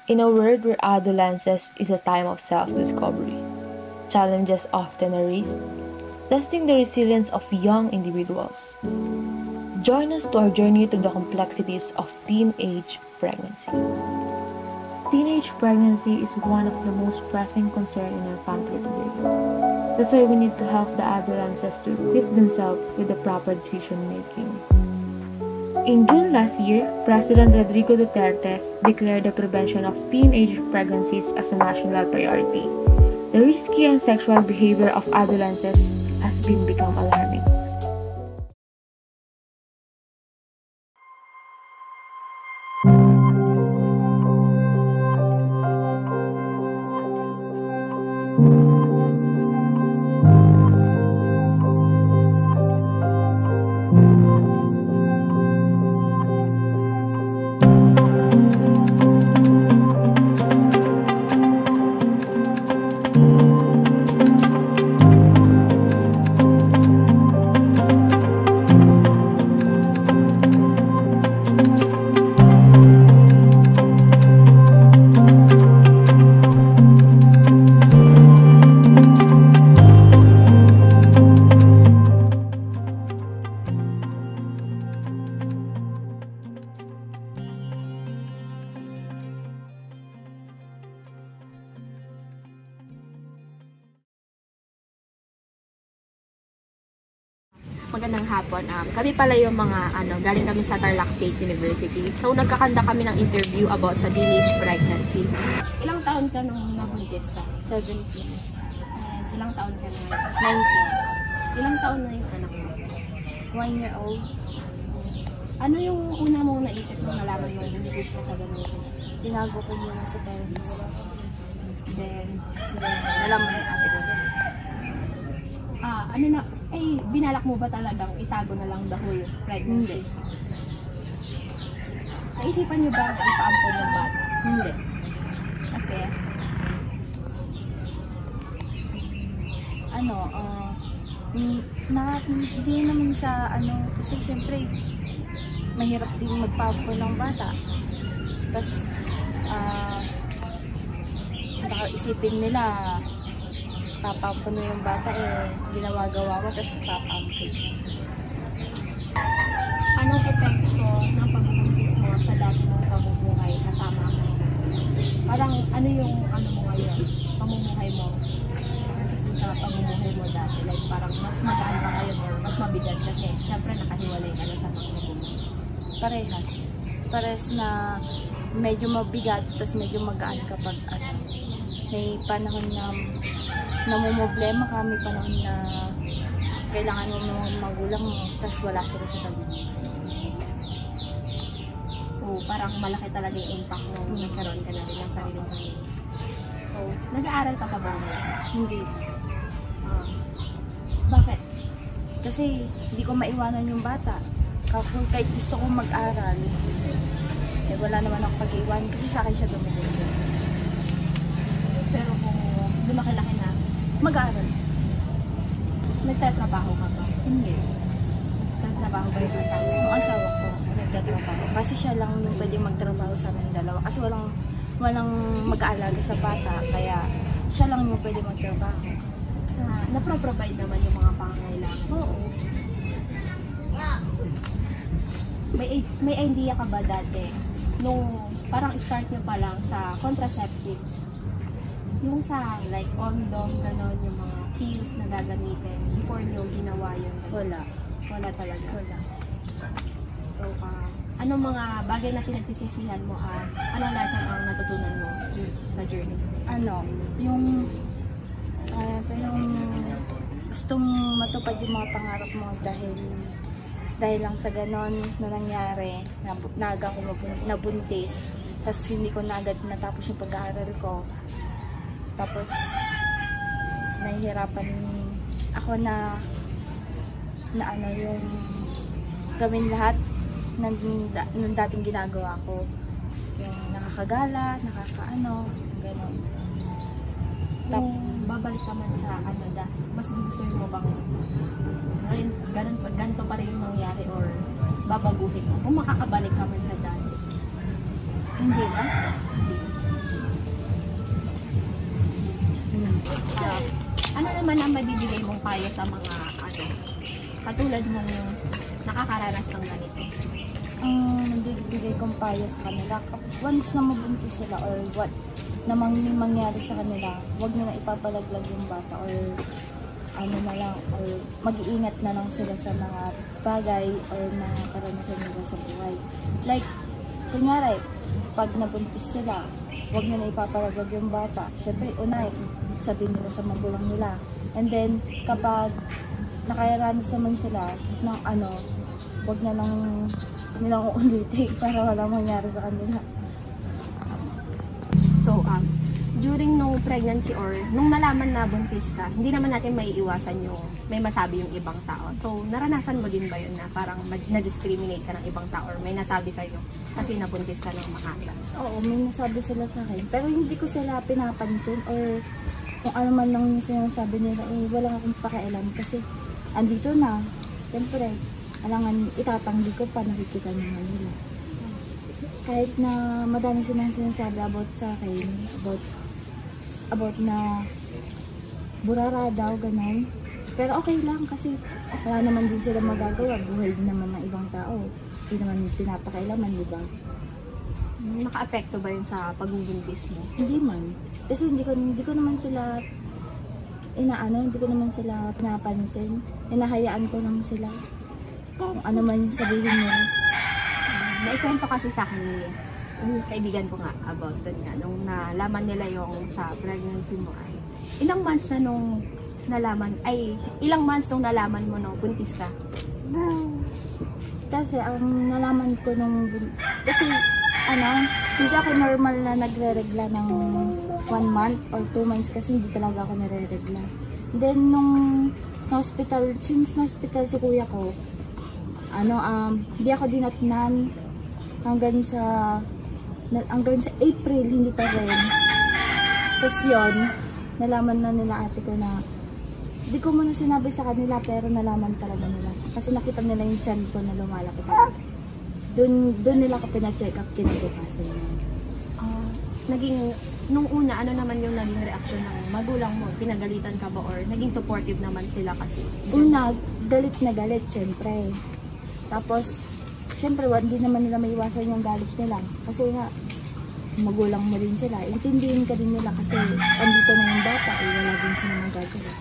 In a world where adolescence is a time of self-discovery, challenges often arise, testing the resilience of young individuals. Join us to our journey through the complexities of teenage pregnancy. Teenage pregnancy is one of the most pressing concerns in our country today. That's why we need to help the adolescents to equip themselves with the proper decision making. In June last year, President Rodrigo Duterte declared the prevention of teenage pregnancies as a national priority. The risky and sexual behavior of adolescents has become alarming. Magandang hapon. Kami pala yung mga galing kami sa Tarlac State University. So nagkakanda kami ng interview about sa teenage pregnancy. Ilang taon ka nung nabuntis ka? 17. And ilang taon ka na? 19. Ilang taon na yung anak mo? 1 year old. Ano yung una mong naisip nung nalaman mo buntis ka sa ganito? Tinago ko muna sa parents ko. Then nalaman ng ate ko. Binalak mo ba talagang itago na lang the whole pregnancy? Hindi. Naisipan niyo ba ipaampon yung bata? Hindi. Kasi, hindi naman sa kasi syempre, mahirap din magpapon ng bata. Tapos, baka isipin nila, papampun mo yung bata ginawa-gawa mo, tapos papampun. Anong epekto ng pagbubuntis mo sa dati mong pamumuhay kasama mo? Parang ano yung mo ngayon? Pamumuhay mo versus sa pamumuhay mo dati? Like parang mas magaan ba ngayon or mas mabigat kasi syempre nakahiwalay ka na sa mga mo. Parehas. Parehas na medyo mabigat, tapos medyo magaan kapag may panahon na namumblema ka, may panahon na kailangan mo ng mga magulang mo, tapos wala sila sa tabi. So, parang malaki talaga yung impact mo nagkaroon ka na rin ng sariling pamilya. So, nag-aaral ka pa ba ngayon? Hindi. Bakit? Kasi hindi ko maiwanan yung bata. Kahit gusto kong mag-aral, wala naman ako pag-iwan kasi sa akin siya dumulong. Pero kung lumaki-laki na, mag-aaral. Nagtatrabaho ka ba? Hindi. Nagtatrabaho ba yung asawa? Yung asawa ko, nagtatrabaho. Kasi siya lang yung pwedeng magtrabaho sa amin dalawa. Kasi walang mag-aalaga sa bata. Kaya siya lang yung pwedeng magtrabaho. Napro-provide naman yung mga pangangailangan. Oo. May idea ka ba dati nung parang start nyo pa lang sa contraceptives? Yung sa like condom, gano'n, yung mga pills na gagamitin before nyo ginawa yun? Wala. Wala talaga? Wala. So, anong mga bagay na pinagsisisihan mo? Anong lesson ang natutunan mo sa journey? Yung gustong matupad yung mga pangarap mo dahil lang sa ganon na nangyari, naga ako nabuntis, tapos hindi ko na agad natapos yung pag-aaral ko. Tapos, nahihirapan ako na yung gawin lahat ng dating ginagawa ko. Yung nakakagala, gano'n. Kung babalik ka man sa Canada, mas gusto mo bang ganito pa rin yung mangyari or babaguhin mo? Kung makakabalik ka man sa dati? Hindi na. Ano naman ang mabibigay mong payo sa mga katulad mong nakakaranas ng ganito? Ang nagbibigay kong payo sa kanila, once na mabuntis sila or what namang mangyari sa kanila, huwag nila ipapalaglag yung bata or ano na lang, or mag-iingat na lang sila sa mga bagay or mga karanasan nila sa buhay. Like, kunyari, pag nabuntis sila, huwag nila ipapalaglag yung bata. Syempre, sabihin nila sa magulang nila. And then, kapag nakaranas naman sila ng huwag na lang nilang uulitin para walang mangyari sa kanila. So, during nung pregnancy or nung nalaman na buntis ka, hindi naman natin maiiwasan yung may masabi yung ibang tao. So, naranasan mo din ba yun na parang na-discriminate ka ng ibang tao or may nasabi sa'yo kasi nabuntis ka ng maaga? Oo, may nasabi sila sa akin. Pero hindi ko sila pinapansin or kung ano man lang yung sinasabi nila, wala akong pakialam kasi andito na. Siyempre, alangan itatanggi ko pa, nakikita naman nila. Kahit na madami silang sinasabi about sa akin, about na burara daw, ganun. Pero okay lang kasi wala naman din sila magagawa. Buhay din naman ng ibang tao. Hindi naman pinapakailaman, di ba? Naka-apekto ba yun sa pagbubuntis mo? Hindi man. Kasi hindi ko naman sila hindi ko naman sila pinapansin. Hinahayaan ko lang sila. Kung ano man yung sabihin nila. Naikwento kasi sa akin yung kaibigan ko nga about dun nga. Nung nalaman nila yung sa pregnancy mo ay ilang months nung nalaman mo no buntis ka? Kasi ang nalaman ko kasi hindi ako normal na nagre-regla ng 1 month or 2 months kasi hindi talaga ako nare-regla. Then nung hospital, since hospital si kuya ko, hindi ako dinatnan hanggang sa April, hindi pa rin. Tapos yun, nalaman na nila ate ko na, hindi ko muna sinabi sa kanila pero nalaman talaga nila. Kasi nakita nila yung tiyan ko na lumalaki talaga. Doon nila ko pina-check up kinabukasan yun. Nung una, ano naman yung naging reaksyon ng magulang mo? Pinagalitan ka ba or naging supportive naman sila kasi? Una, galit na galit, syempre. Tapos, syempre, hindi naman nila maiwasan yung galit nila. Kasi nga, magulang mo rin sila. Intindihin ka din nila kasi andito na yung bata, wala din sila magagawa.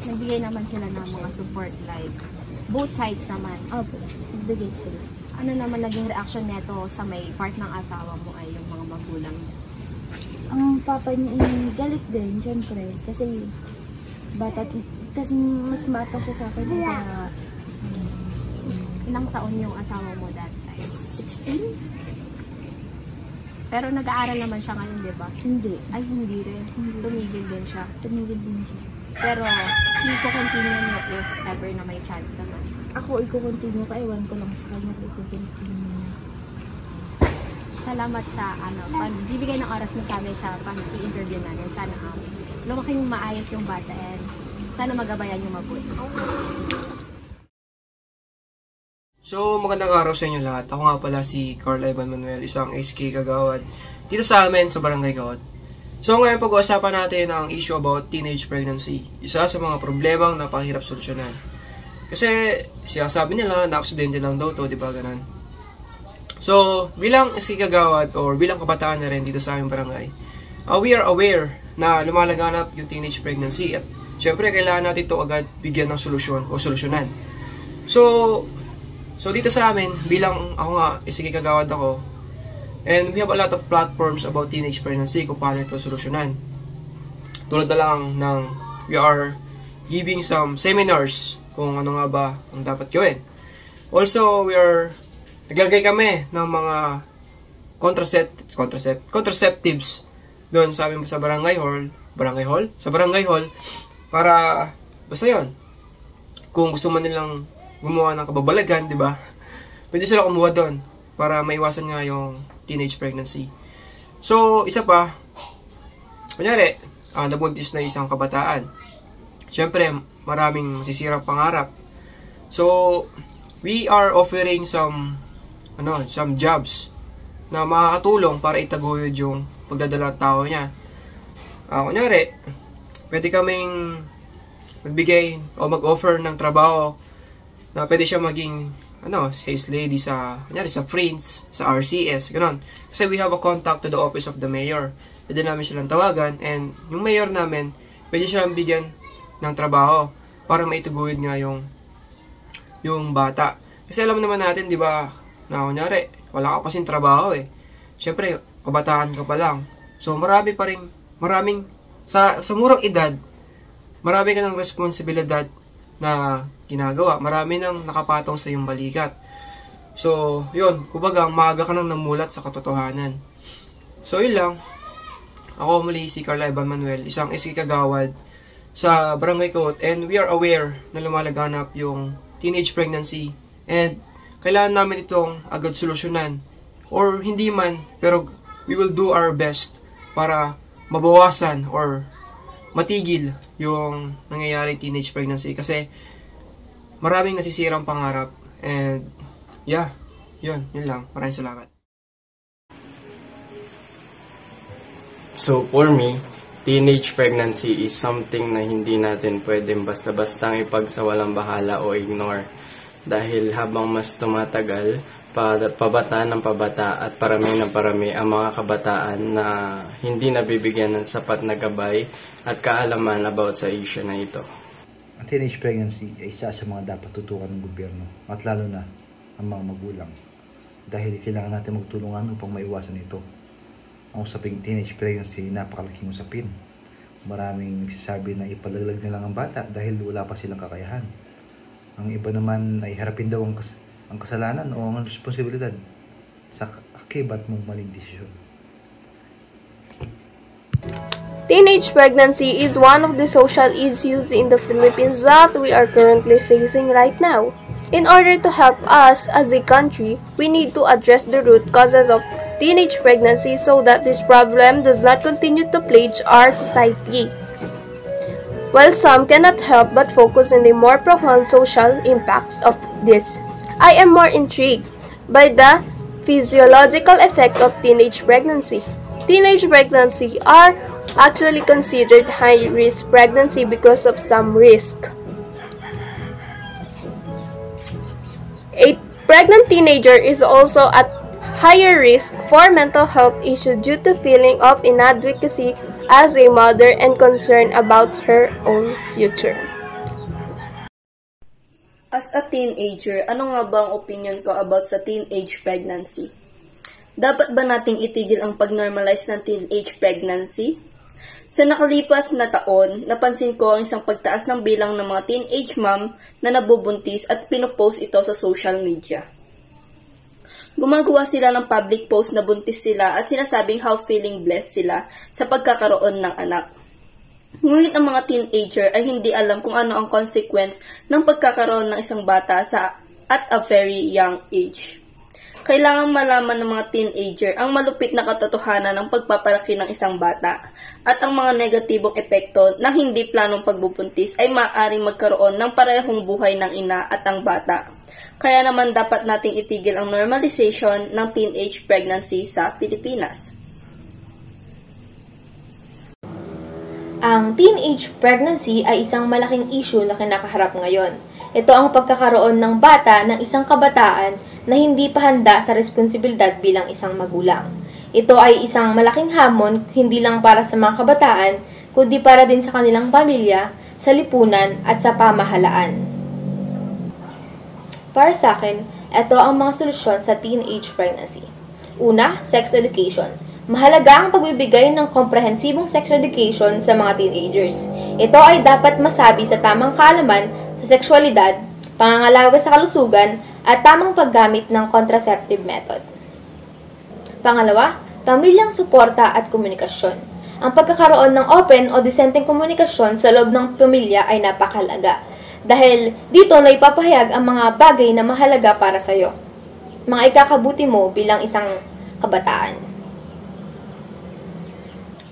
Nagbigay naman sila ng mga support like both sides naman. Opo, nagbigay sila. Ano naman naging reaction neto sa may part ng asawa mo ay yung mga magulang niya? Ang papa niya galit din, syempre. Kasi mas bata siya sa akin. Ilang taon yung asawa mo that time? 16? Pero nag-aaral naman siya ngayon, di ba? Hindi. Ay, hindi rin. Tumigil din siya. Tumigil din siya. Pero, hindi ko continue niyo if ever na may chance naman. Ako, i-continue ka. Ewan ko lang sa kanya. I-continue. Salamat sa pagbibigay ng oras mo sa amin sa pag-i-interview namin. Sana lumaking maayos yung bata and sana magabayan yung mabuti. So, magandang araw sa inyo lahat. Ako nga pala si Carl Ivan Manuel, isang SK kagawad dito sa amin sa Barangay Gaot. So, ngayon pag-uusapan natin ang issue about teenage pregnancy. Isa sa mga problemang napahirap solusyonan. Kasi, sinasabi nila na aksidente lang daw to, di ba ganun? So, bilang SK kagawad or bilang kabataan na rin dito sa aming barangay, we are aware na lumalaganap yung teenage pregnancy at syempre kailangan natin ito agad bigyan ng solusyon o solusyonan. So dito sa amin, bilang ako nga, sige kagawad ako, and we have a lot of platforms about teenage pregnancy kung paano ito solusyonan. Tulad na lang ng we are giving some seminars kung ano nga ba ang dapat gawin. Also, naglagay kami ng mga contraceptives doon sa amin sa barangay hall, para basta yun. Kung gusto man nilang gumawa ng kababalagan, di ba? Pwede sila kumuha doon para maiwasan nga yung teenage pregnancy. So, isa pa, kunyari, nabuntis na isang kabataan. Siyempre, maraming masisirang pangarap. So, we are offering some jobs na makakatulong para itaguyod yung pagdadala ng tao niya. kunyari, pwede kaming magbigay o mag-offer ng trabaho na pwede siya maging sales lady sa, kunyari, sa Prince, sa RCS, gano'n. Kasi we have a contact to the office of the mayor. Pwede namin silang tawagan, and yung mayor namin, pwede silang bigyan ng trabaho para maituguyod nga yung bata. Kasi alam naman natin, di ba, na kunyari, wala ka pasing trabaho eh. Siyempre, kabataan ka pa lang. So, maraming, sa murang edad, marami ka ng responsibilidad na ginagawa. Marami nang nakapatong sa iyong balikat. So, yun, kumbaga, maaga ka nang namulat sa katotohanan. So, yun lang. Ako muli si Carl Ivan Manuel, isang SK Kagawad sa Barangay Coat, and we are aware na lumalaganap yung teenage pregnancy, and kailangan namin itong agad solusyonan, or hindi man, pero we will do our best para mabawasan or matigil yung nangyayari teenage pregnancy, kasi maraming nasisirang pangarap. And yeah, yun lang. Maraming salamat. So for me, teenage pregnancy is something na hindi natin pwedeng basta-bastang ipagsawalang bahala o ignore. Dahil habang mas tumatagal, pabata ng pabata at parami ng parami ang mga kabataan na hindi nabibigyan ng sapat na gabay at kaalaman about sa issue na ito. Ang teenage pregnancy ay isa sa mga dapat tutukan ng gobyerno at lalo na ang mga magulang. Dahil kailangan natin magtulungan upang maiwasan ito. Ang usaping teenage pregnancy ay napakalaking usapin. Maraming nagsasabi na ipalaglag na lang ang bata dahil wala pa silang kakayahan. Ang iba naman ay harapin daw ang kasalanan o ang responsibilidad sa akibat mong maling desisyon. Teenage pregnancy is one of the social issues in the Philippines that we are currently facing right now. In order to help us as a country, we need to address the root causes of teenage pregnancy so that this problem does not continue to plague our society. While some cannot help but focus on the more profound social impacts of this, I am more intrigued by the physiological effect of teenage pregnancy. Teenage pregnancy are actually considered high-risk pregnancy because of some risk. A pregnant teenager is also at higher risk for mental health issues due to feeling of inadequacy as a mother and concern about her own future. As a teenager, ano nga ba ang opinion ko about sa teenage pregnancy? Dapat ba nating itigil ang pag-normalize ng teenage pregnancy? Sa nakalipas na taon, napansin ko ang isang pagtaas ng bilang ng mga teenage mom na nabubuntis at pinopost ito sa social media. Gumagawa sila ng public post na buntis sila at sinasabing how feeling blessed sila sa pagkakaroon ng anak. Ngunit ang mga teenager ay hindi alam kung ano ang consequence ng pagkakaroon ng isang bata at a very young age. Kailangan malaman ng mga teenager ang malupit na katotohanan ng pagpapalaki ng isang bata at ang mga negatibong epekto ng hindi planong pagbubuntis ay maaaring magkaroon ng parehong buhay ng ina at ang bata. Kaya naman dapat nating itigil ang normalization ng teenage pregnancy sa Pilipinas. Ang teenage pregnancy ay isang malaking issue na kinakaharap ngayon. Ito ang pagkakaroon ng bata ng isang kabataan na hindi pa handa sa responsibilidad bilang isang magulang. Ito ay isang malaking hamon hindi lang para sa mga kabataan, kundi para din sa kanilang pamilya, sa lipunan at sa pamahalaan. Para sa akin, ito ang mga solusyon sa teenage pregnancy. Una, sex education. Mahalaga ang pagbibigay ng komprehensibong sex education sa mga teenagers. Ito ay dapat masabi sa tamang kaalaman sa sexualidad, pangangalaga sa kalusugan, at tamang paggamit ng contraceptive method. Pangalawa, pamilyang suporta at komunikasyon. Ang pagkakaroon ng open o disenteng komunikasyon sa loob ng pamilya ay napakahalaga. Dahil dito na ipapahayag ang mga bagay na mahalaga para sa iyo. Mga ikakabuti mo bilang isang kabataan.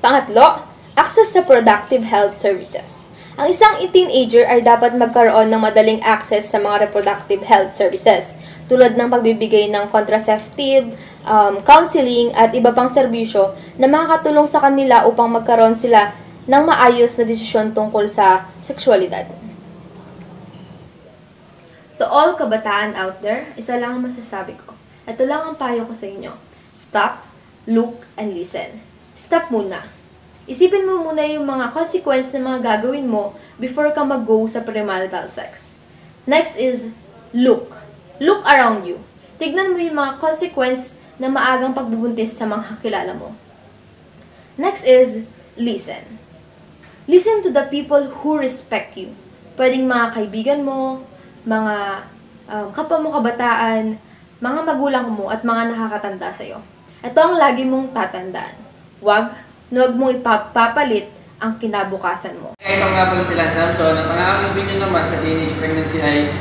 Pangatlo, access sa productive health services. Ang isang teenager ay dapat magkaroon ng madaling access sa mga reproductive health services, tulad ng pagbibigay ng contraceptive, counseling at iba pang serbisyo na makakatulong sa kanila upang magkaroon sila ng maayos na desisyon tungkol sa sexualidad. To all kabataan out there, isa lang ang masasabi ko. Ito lang ang payo ko sa inyo. Stop, look, and listen. Stop muna. Isipin mo muna yung mga consequence na mga gagawin mo before ka mag-go sa premarital sex. Next is look. Look around you. Tignan mo yung mga consequence na maagang pagbubuntis sa mga kakilala mo. Next is listen. Listen to the people who respect you. Pwedeng mga kaibigan mo, mga kapwa mo kabataan, mga magulang mo at mga nakakatanda sa'yo. Ito ang lagi mong tatandaan. Huwag mong ipapalit ang kinabukasan mo. Isang nga pala sila, Samson. Ang aking opinion naman sa teenage pregnancy ay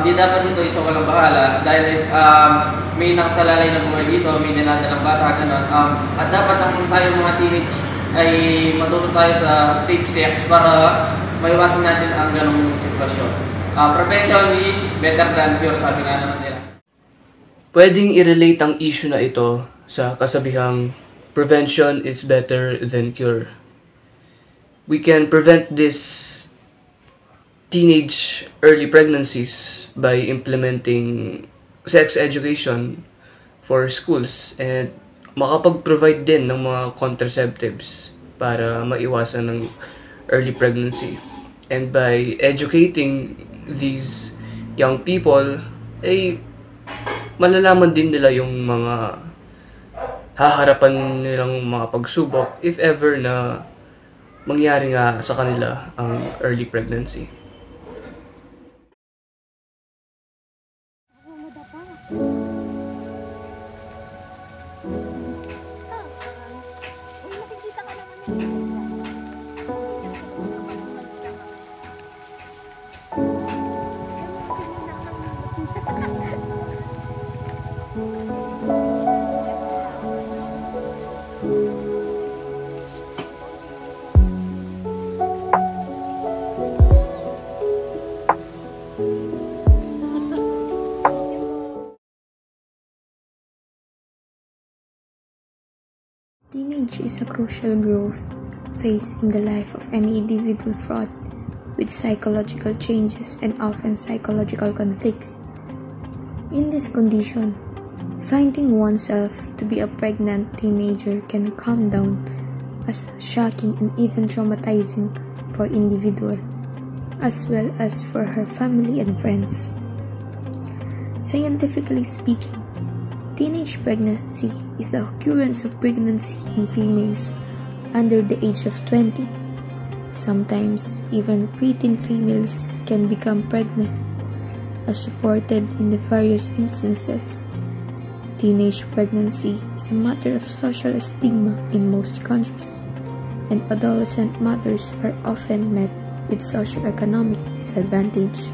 di dapat ito isang walang bahala dahil may nakasalalay na buhay dito, may dinadalang bata, gano'n. At dapat ang tayo mga teenage ay matuto tayo sa safe sex para maiwasan natin ang ganong sitwasyon. Prevention is better than cure, sabi nga naman nila. Pwedeng i-relate ang issue na ito sa kasabihang prevention is better than cure. We can prevent this teenage early pregnancies by implementing sex education for schools and makapag-provide din ng mga contraceptives para maiwasan ng early pregnancy. And by educating these young people, ay malalaman din nila yung mga haharapan nilang mga pagsubok if ever na mangyari nga sa kanila ang early pregnancy. Teenage is a crucial growth phase in the life of any individual fraught with psychological changes and often psychological conflicts. In this condition, finding oneself to be a pregnant teenager can come down as shocking and even traumatizing for individual, as well as for her family and friends. Scientifically speaking, teenage pregnancy is the occurrence of pregnancy in females under the age of 20. Sometimes, even preteen females can become pregnant, as reported in the various instances. Teenage pregnancy is a matter of social stigma in most countries, and adolescent mothers are often met with socioeconomic disadvantage.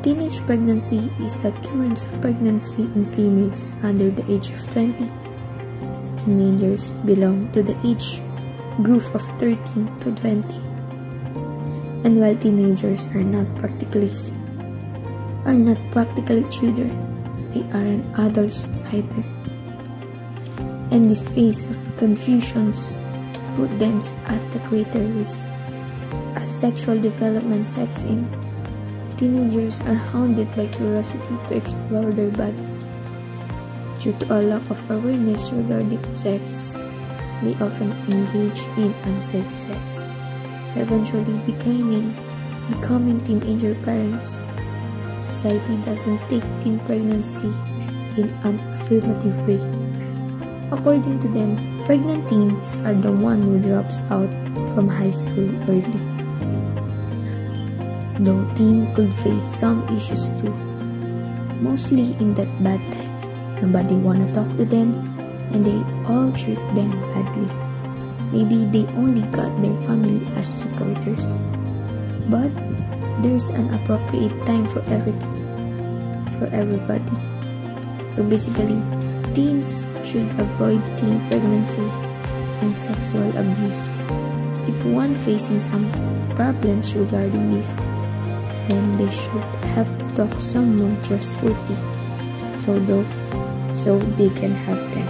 Teenage pregnancy is the occurrence of pregnancy in females under the age of 20. Teenagers belong to the age group of 13 to 20. And while teenagers are not practically children, they aren't adults either. And this phase of confusions put them at the greater risk. As sexual development sets in, teenagers are hounded by curiosity to explore their bodies. Due to a lack of awareness regarding sex, they often engage in unsafe sex, eventually becoming teenager parents. Society doesn't take teen pregnancy in an affirmative way. According to them, pregnant teens are the one who drops out from high school early. Though teen could face some issues too, mostly in that bad time. Nobody wanna talk to them, and they all treat them badly. Maybe they only got their family as supporters. But there's an appropriate time for everything, for everybody. So basically, teens should avoid teen pregnancy and sexual abuse. If one facing some problems regarding this, then they should have to talk to someone trustworthy so they can help them.